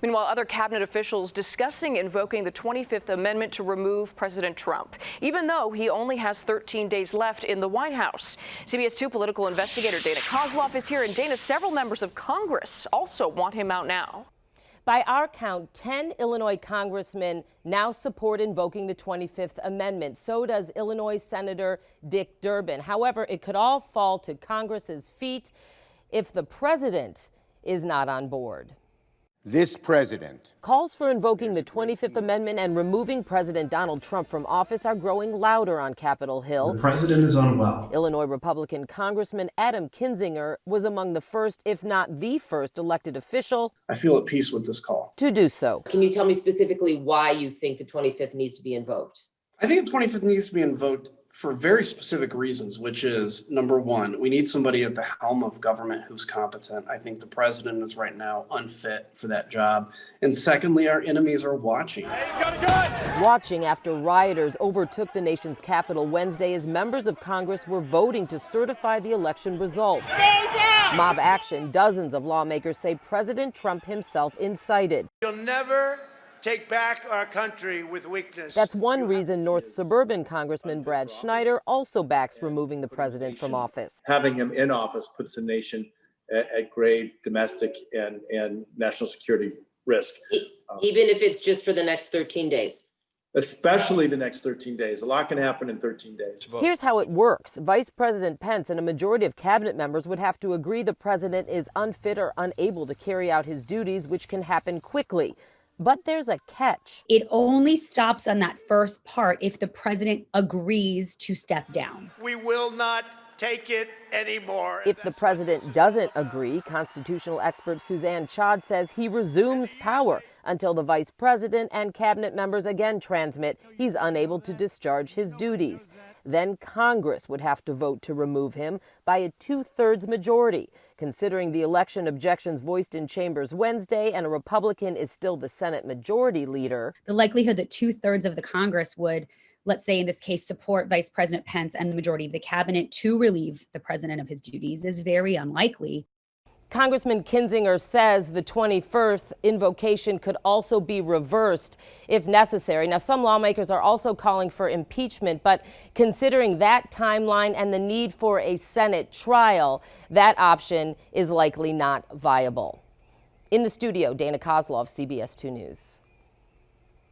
Meanwhile, other cabinet officials discussing invoking the 25th Amendment to remove President Trump, even though he only has 13 days left in the White House. CBS 2 political investigator Dana Kozlov is here, and Dana, several members of Congress also want him out now. By our count, 10 Illinois congressmen now support invoking the 25th Amendment. So does Illinois Senator Dick Durbin. However, it could all fall to Congress's feet if the president is not on board. This president. Calls for invoking the 25th Amendment and removing President Donald Trump from office are growing louder on Capitol Hill. The president is unwell. Illinois Republican Congressman Adam Kinzinger was among the first, if not the first, elected official. I feel at peace with this call. To do so. Can you tell me specifically why you think the 25th needs to be invoked? I think the 25th needs to be invoked for very specific reasons, which is, number one, we need somebody at the helm of government who's competent. I think the president is right now unfit for that job. And secondly, our enemies are watching. Watching after rioters overtook the nation's capital Wednesday as members of Congress were voting to certify the election results. Stay down! Mob action, dozens of lawmakers say President Trump himself incited. You'll never take back our country with weakness. That's one reason North Suburban Congressman Brad Schneider also backs removing the president from office. Having him in office puts the nation at grave domestic and national security risk. Even if it's just for the next 13 days. Especially the next 13 days. A lot can happen in 13 days. Here's how it works. Vice President Pence and a majority of cabinet members would have to agree the president is unfit or unable to carry out his duties, which can happen quickly. But there's a catch. It only stops on that first part if the president agrees to step down. We will not take it anymore. If the president doesn't agree, constitutional expert Suzanne Chad says he resumes power until the vice president and cabinet members again transmit he's unable to discharge his duties. Then Congress would have to vote to remove him by a 2/3 majority. Considering the election objections voiced in chambers Wednesday and a Republican is still the Senate majority leader, The likelihood that 2/3 of the Congress would, let's say in this case, support Vice President Pence and the majority of the cabinet to relieve the president of his duties is very unlikely. Congressman Kinzinger says the 21st invocation could also be reversed if necessary. Now, some lawmakers are also calling for impeachment, but considering that timeline and the need for a Senate trial, that option is likely not viable. In the studio, Dana Kozlov, CBS 2 News.